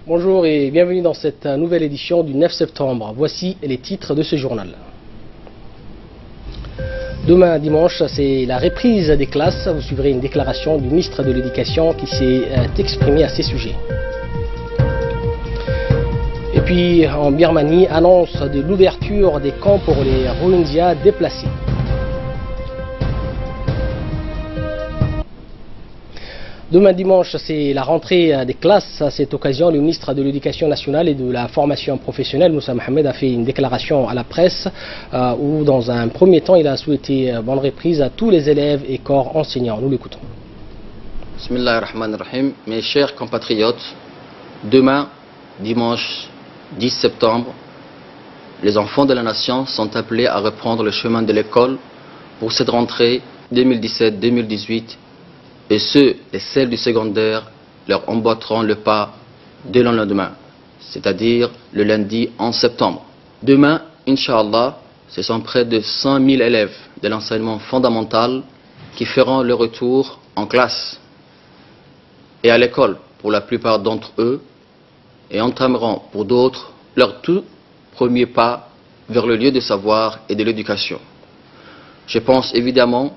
Bonjour et bienvenue dans cette nouvelle édition du 9 septembre. Voici les titres de ce journal. Demain dimanche, c'est la reprise des classes. Vous suivrez une déclaration du ministre de l'Éducation qui s'est exprimé à ces sujets. Et puis en Birmanie, annonce de l'ouverture des camps pour les Rohingyas déplacés. Demain dimanche, c'est la rentrée des classes. À cette occasion, le ministre de l'Éducation nationale et de la formation professionnelle, Moussa Mohamed, a fait une déclaration à la presse où, dans un premier temps, il a souhaité bonne reprise à tous les élèves et corps enseignants. Nous l'écoutons. Bismillahirrahmanirrahim. Mes chers compatriotes, demain, dimanche 10 septembre, les enfants de la nation sont appelés à reprendre le chemin de l'école pour cette rentrée 2017-2018. Et ceux et celles du secondaire leur emboîteront le pas dès le lendemain, c'est-à-dire le lundi 11 septembre. Demain, Inch'Allah, ce sont près de 100 000 élèves de l'enseignement fondamental qui feront le retour en classe et à l'école pour la plupart d'entre eux et entameront pour d'autres leur tout premier pas vers le lieu de savoir et de l'éducation. Je pense évidemment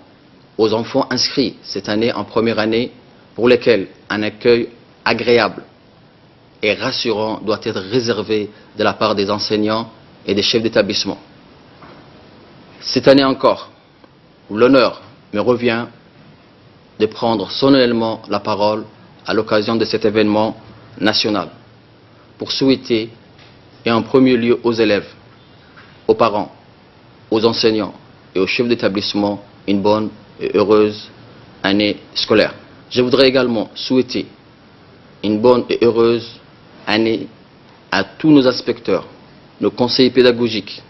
aux enfants inscrits cette année en première année pour lesquels un accueil agréable et rassurant doit être réservé de la part des enseignants et des chefs d'établissement. Cette année encore, l'honneur me revient de prendre solennellement la parole à l'occasion de cet événement national pour souhaiter, et en premier lieu aux élèves, aux parents, aux enseignants et aux chefs d'établissement, une bonne et heureuse année scolaire. Je voudrais également souhaiter une bonne et heureuse année à tous nos inspecteurs, nos conseillers pédagogiques,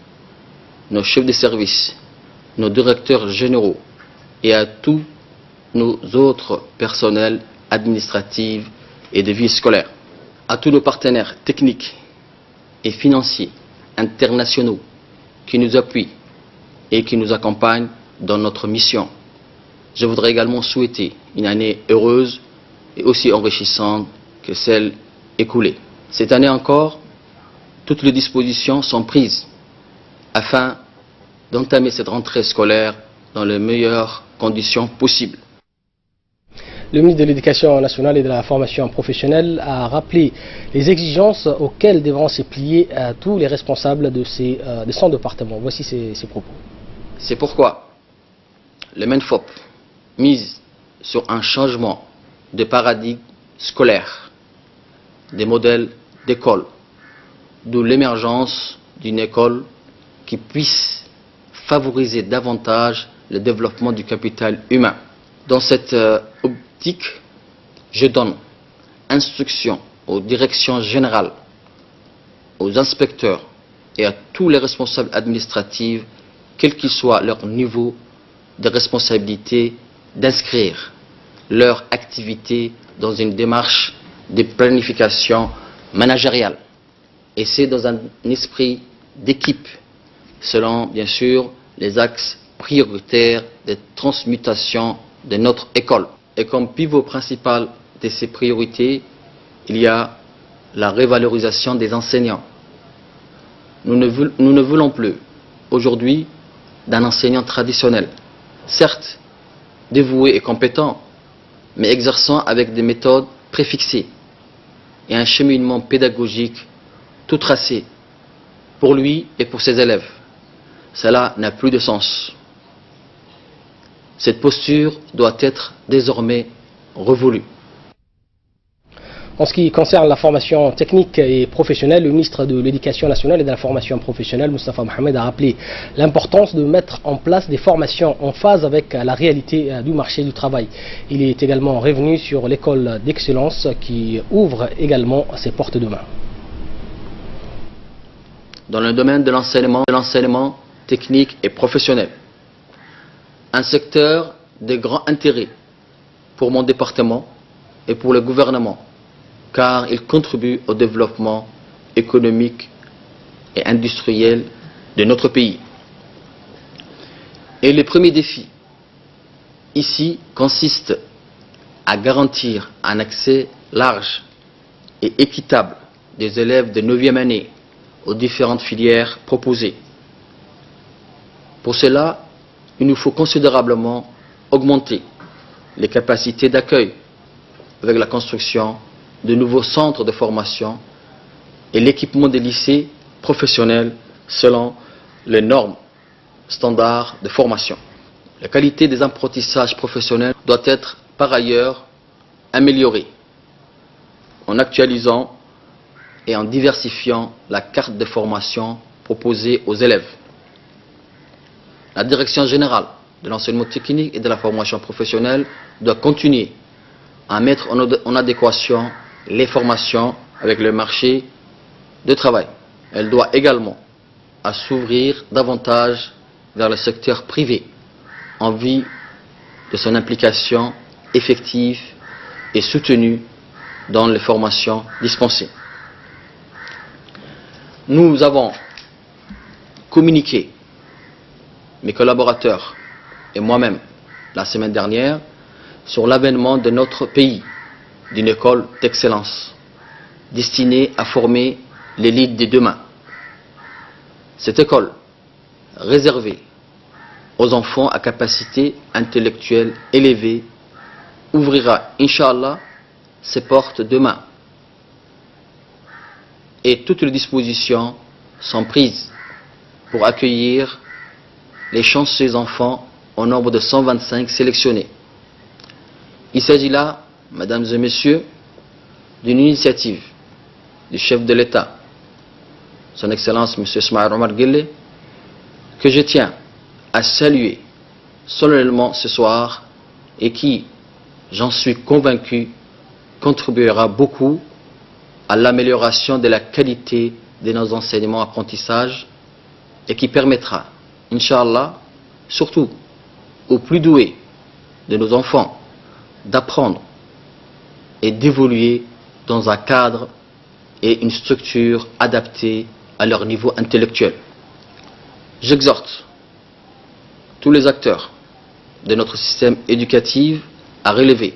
nos chefs de service, nos directeurs généraux et à tous nos autres personnels administratifs et de vie scolaire, à tous nos partenaires techniques et financiers internationaux qui nous appuient et qui nous accompagnent dans notre mission. Je voudrais également souhaiter une année heureuse et aussi enrichissante que celle écoulée. Cette année encore, toutes les dispositions sont prises afin d'entamer cette rentrée scolaire dans les meilleures conditions possibles. Le ministre de l'Éducation nationale et de la formation professionnelle a rappelé les exigences auxquelles devront se plier tous les responsables de son département. Voici ses propos. C'est pourquoi le MENFOP mise sur un changement de paradigme scolaire, des modèles d'école, d'où l'émergence d'une école qui puisse favoriser davantage le développement du capital humain. Dans cette optique, je donne instruction aux directions générales, aux inspecteurs et à tous les responsables administratifs, quel qu'il soit leur niveau de responsabilité, d'inscrire leur activité dans une démarche de planification managériale. Et c'est dans un esprit d'équipe, selon bien sûr les axes prioritaires de transmutation de notre école. Et comme pivot principal de ces priorités, il y a la révalorisation des enseignants. Nous ne voulons plus aujourd'hui d'un enseignant traditionnel, certes dévoué et compétent, mais exerçant avec des méthodes préfixées et un cheminement pédagogique tout tracé pour lui et pour ses élèves. Cela n'a plus de sens. Cette posture doit être désormais révolue. En ce qui concerne la formation technique et professionnelle, le ministre de l'Éducation nationale et de la formation professionnelle, Moustapha Mohamed, a rappelé l'importance de mettre en place des formations en phase avec la réalité du marché du travail. Il est également revenu sur l'école d'excellence qui ouvre également ses portes demain. Dans le domaine de l'enseignement technique et professionnel, un secteur de grand intérêt pour mon département et pour le gouvernement, car il contribue au développement économique et industriel de notre pays. Et le premier défi ici consiste à garantir un accès large et équitable des élèves de 9e année aux différentes filières proposées. Pour cela, il nous faut considérablement augmenter les capacités d'accueil avec la construction de nouveaux centres de formation et l'équipement des lycées professionnels selon les normes standards de formation. La qualité des apprentissages professionnels doit être par ailleurs améliorée en actualisant et en diversifiant la carte de formation proposée aux élèves. La Direction générale de l'enseignement technique et de la formation professionnelle doit continuer à mettre en adéquation les formations avec le marché de travail. Elle doit également s'ouvrir davantage vers le secteur privé en vue de son implication effective et soutenue dans les formations dispensées. Nous avons communiqué, mes collaborateurs et moi-même, la semaine dernière, sur l'avènement de notre pays d'une école d'excellence destinée à former l'élite de demain. Cette école, réservée aux enfants à capacité intellectuelle élevée, ouvrira, Inch'Allah, ses portes demain. Et toutes les dispositions sont prises pour accueillir les chanceux enfants au nombre de 125 sélectionnés. Il s'agit là, mesdames et messieurs, d'une initiative du chef de l'État, son Excellence M. Ismaïl Omar Guelleh, que je tiens à saluer solennellement ce soir et qui, j'en suis convaincu, contribuera beaucoup à l'amélioration de la qualité de nos enseignements apprentissages et qui permettra, Inch'Allah, surtout aux plus doués de nos enfants, d'apprendre et d'évoluer dans un cadre et une structure adaptée à leur niveau intellectuel. J'exhorte tous les acteurs de notre système éducatif à relever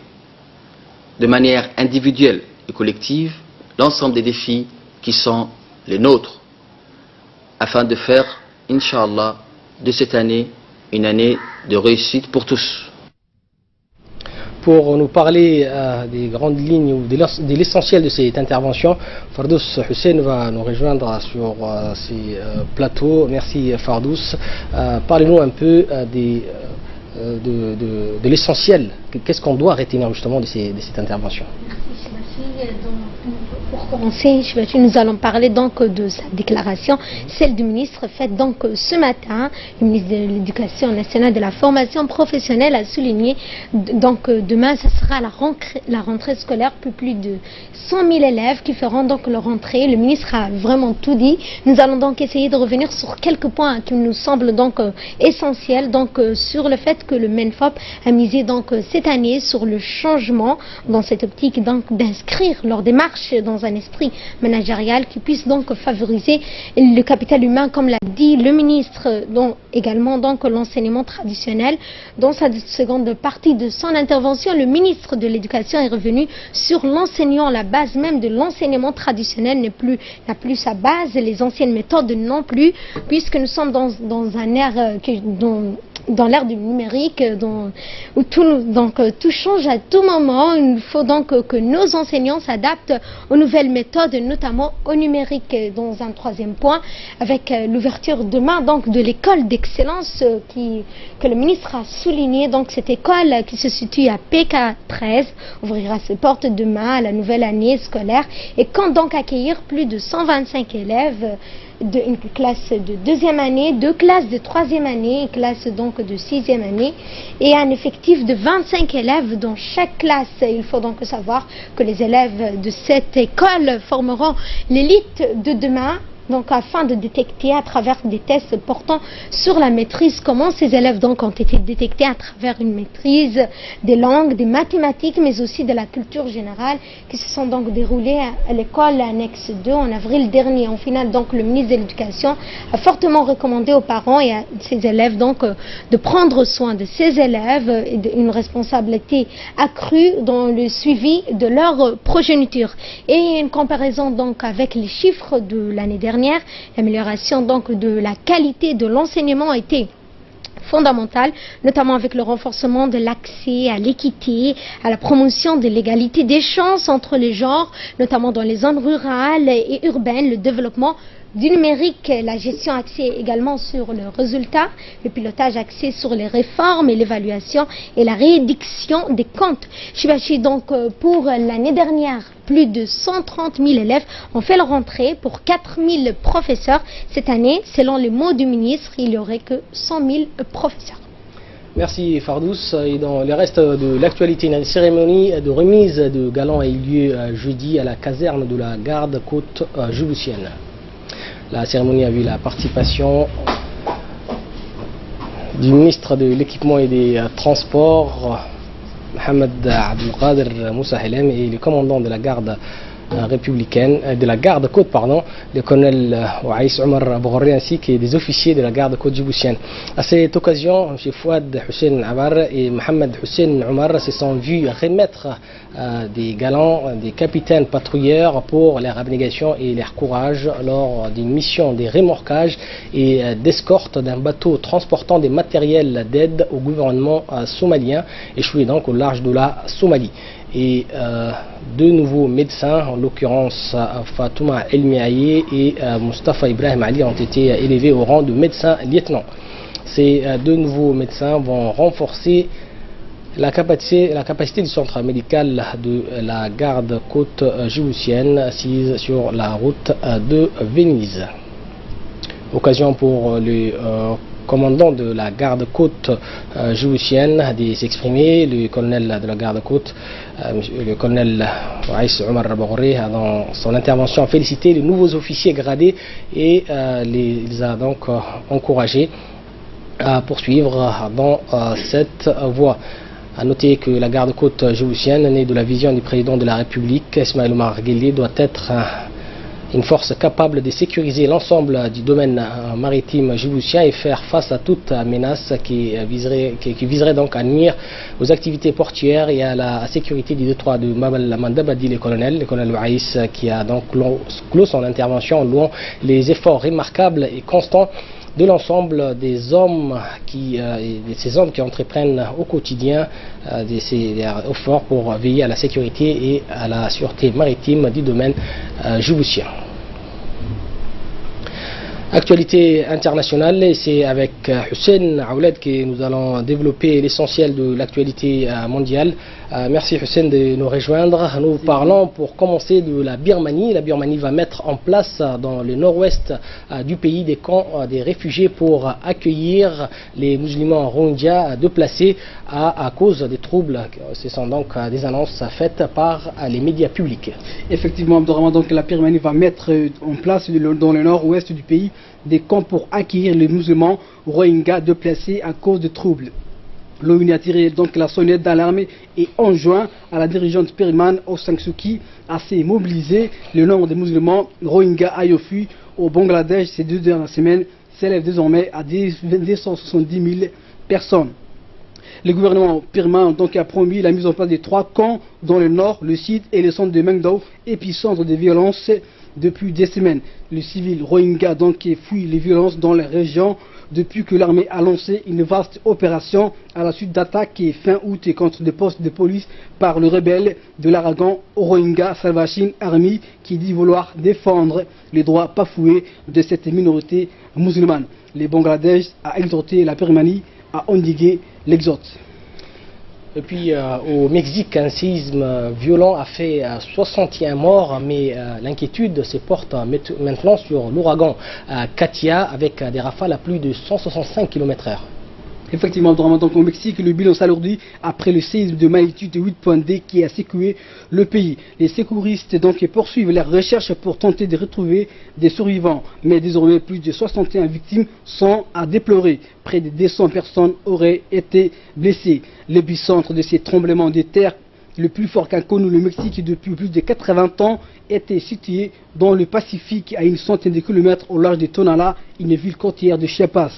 de manière individuelle et collective l'ensemble des défis qui sont les nôtres afin de faire, Inch'Allah, de cette année une année de réussite pour tous. Pour nous parler des grandes lignes ou de l'essentiel de cette intervention, Fardous Hussein va nous rejoindre sur ces plateaux. Merci Fardous. Parlez-nous un peu de l'essentiel. Qu'est-ce qu'on doit retenir justement de cette intervention? Merci. Pour commencer, nous allons parler donc de sa déclaration, celle du ministre faite donc ce matin. Le ministre de l'Éducation nationale et de la formation professionnelle a souligné donc demain, ça sera la rentrée scolaire pour plus de 100 000 élèves qui feront donc leur rentrée. Le ministre a vraiment tout dit. Nous allons donc essayer de revenir sur quelques points qui nous semblent donc essentiels, donc sur le fait que le MENFOP a misé donc cette année sur le changement dans cette optique donc d'inscrire leur démarche dans un esprit managérial qui puisse donc favoriser le capital humain, comme l'a dit le ministre, dont également donc l'enseignement traditionnel. Dans sa seconde partie de son intervention, le ministre de l'Éducation est revenu sur l'enseignant, la base même de l'enseignement traditionnel n'a plus sa base, les anciennes méthodes non plus, puisque nous sommes dans un ère dans l'ère du numérique, où tout change à tout moment. Il faut donc que nos enseignants s'adaptent aux nouvelles méthodes, notamment au numérique. Dans un troisième point, avec l'ouverture demain donc de l'école d'excellence que le ministre a souligné. Donc cette école qui se situe à PK13 ouvrira ses portes demain à la nouvelle année scolaire et compte donc accueillir plus de 125 élèves. Une classe de deuxième année, 2 classes de troisième année, une classe donc de sixième année et un effectif de 25 élèves dans chaque classe. Il faut donc savoir que les élèves de cette école formeront l'élite de demain donc afin de détecter à travers des tests portant sur la maîtrise comment ces élèves donc ont été détectés à travers une maîtrise des langues, des mathématiques, mais aussi de la culture générale qui se sont donc déroulées à l'école annexe 2 en avril dernier. En final, donc le ministre de l'Éducation a fortement recommandé aux parents et à ces élèves donc de prendre soin de ces élèves et une responsabilité accrue dans le suivi de leur progéniture. Et une comparaison donc avec les chiffres de l'année dernière, l'amélioration donc de la qualité de l'enseignement a été fondamentale, notamment avec le renforcement de l'accès à l'équité, à la promotion de l'égalité des chances entre les genres, notamment dans les zones rurales et urbaines, le développement du numérique, la gestion axée également sur le résultat, le pilotage axé sur les réformes et l'évaluation et la réédiction des comptes. Chibachi, donc pour l'année dernière, plus de 130 000 élèves ont fait leur entrée pour 4 000 professeurs. Cette année, selon les mots du ministre, il n'y aurait que 100 000 professeurs. Merci Fardous. Et dans le reste de l'actualité, une cérémonie de remise de galons a eu lieu jeudi à la caserne de la garde côte djiboutienne. La cérémonie a vu la participation du ministre de l'équipement et des transports, Mohamed Abdelkader Moussa Helem, et le commandant de la garde républicaine, de la garde côte, pardon, le colonel Waïs Omar Boghorri, ainsi que des officiers de la garde côte djiboutienne. À cette occasion, M. Fouad Hussein Abar et Mohamed Hussein Omar se sont vus remettre des galons des capitaines patrouilleurs pour leur abnégation et leur courage lors d'une mission de remorquage et d'escorte d'un bateau transportant des matériels d'aide au gouvernement somalien échoué donc au large de la Somalie. Et deux nouveaux médecins, en l'occurrence Fatouma Elmiaye et Mustafa Ibrahim Ali, ont été élevés au rang de médecins lieutenants. Ces deux nouveaux médecins vont renforcer la capacité du centre médical de la garde côte djiboutienne assise sur la route de Venise. Occasion pour le commandant de la garde côte djiboutienne de s'exprimer. Le colonel de la garde côte, le colonel Waïs Omar Boghorri, a dans son intervention félicité les nouveaux officiers gradés et les a donc encouragés à poursuivre dans cette voie. A noter que la garde côte djiboutienne, née de la vision du président de la République, Ismaël Omar Guelleh, doit être une force capable de sécuriser l'ensemble du domaine maritime djiboutien et faire face à toute menace qui viserait donc à nuire aux activités portuaires et à la sécurité du détroit de Bab el-Mandeb, a dit le colonel Waïs, qui a donc clos son intervention en louant les efforts remarquables et constants de l'ensemble des hommes qui entreprennent au quotidien ces efforts pour veiller à la sécurité et à la sûreté maritime du domaine djiboutien. Actualité internationale, et c'est avec Hussein Aouled que nous allons développer l'essentiel de l'actualité mondiale. Merci Hussein de nous rejoindre. Nous parlons pour commencer de la Birmanie. La Birmanie va mettre en place dans le nord-ouest du pays des camps des réfugiés pour accueillir les musulmans Rohingyas déplacés à cause des troubles. Ce sont donc des annonces faites par les médias publics. Effectivement, Abdourahmane, donc la Birmanie va mettre en place dans le nord-ouest du pays des camps pour accueillir les musulmans Rohingyas déplacés à cause de troubles. L'ONU a tiré donc la sonnette d'alarme et enjoint à la dirigeante birmane Aung San Suu Kyi à se mobiliser. Le nombre de musulmans Rohingyas ayant fui au Bangladesh ces 2 dernières semaines s'élève désormais à 270 000 personnes. Le gouvernement birman donc a promis la mise en place de 3 camps dans le nord, le sud et le centre de Mengdao, épicentre de violences depuis des semaines. Le civil Rohingya donc fuit les violences dans la région depuis que l'armée a lancé une vaste opération à la suite d'attaques fin août contre des postes de police par le rebelle de l'Aragon Rohingya Salvation Army, qui dit vouloir défendre les droits bafoués de cette minorité musulmane. Le Bangladesh a exhorté la Birmanie à endiguer l'exode. Et puis au Mexique, un séisme violent a fait 61 morts, mais l'inquiétude se porte maintenant sur l'ouragan Katia avec des rafales à plus de 165 km/h. Effectivement, donc au Mexique, le bilan s'alourdit après le séisme de magnitude 8.2 qui a secoué le pays. Les secouristes donc poursuivent leurs recherches pour tenter de retrouver des survivants. Mais désormais, plus de 61 victimes sont à déplorer. Près de 200 personnes auraient été blessées. L'épicentre de ces tremblements de terre, le plus fort qu'a connu le Mexique depuis plus de 80 ans, était situé dans le Pacifique à une centaine de kilomètres au large de Tonala, une ville côtière de Chiapas.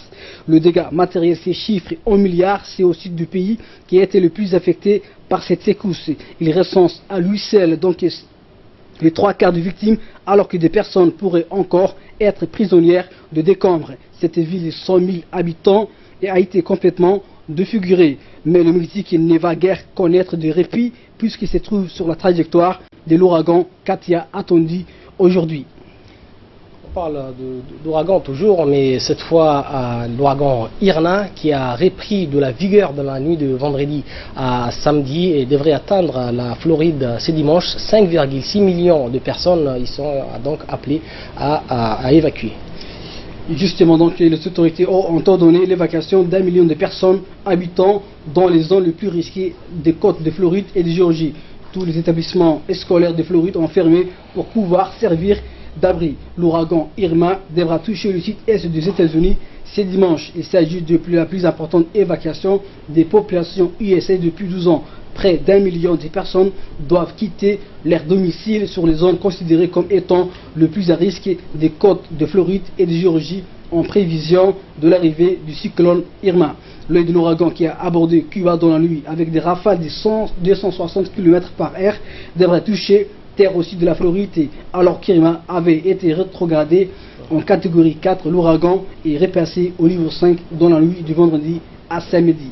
Le dégât matériel s'est chiffré en milliards. C'est au sud du pays qui a été le plus affecté par cette secousse. Il recense à lui seul donc les 3/4 de victimes, alors que des personnes pourraient encore être prisonnières de décombres. Cette ville de 100 000 habitants a été complètement défigurée. Mais le Mexique ne va guère connaître de répit puisqu'il se trouve sur la trajectoire de l'ouragan Katia attendu aujourd'hui. On parle d'ouragan toujours, mais cette fois l'ouragan Irma qui a repris de la vigueur dans la nuit de vendredi à samedi et devrait atteindre la Floride ce dimanche. 5,6 millions de personnes y sont donc appelées à évacuer. Justement, donc, les autorités ont ordonné l'évacuation d'1 million de personnes habitant dans les zones les plus risquées des côtes de Floride et de Géorgie. Tous les établissements scolaires de Floride ont fermé pour pouvoir servir d'abri. L'ouragan Irma devra toucher le sud-est des États-Unis ce dimanche. Il s'agit de la plus importante évacuation des populations USA depuis 12 ans. Près d'1 million de personnes doivent quitter leur domicile sur les zones considérées comme étant le plus à risque des côtes de Floride et de Géorgie en prévision de l'arrivée du cyclone Irma. L'œil de l'ouragan qui a abordé Cuba dans la nuit avec des rafales de 260 km/h devrait toucher terre aussi de la Floride, alors qu'Irma avait été rétrogradé en catégorie 4. L'ouragan est repassé au niveau 5 dans la nuit du vendredi à samedi.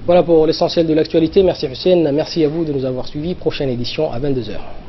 Voilà pour l'essentiel de l'actualité. Merci Hussein, merci à vous de nous avoir suivis. Prochaine édition à 22 h.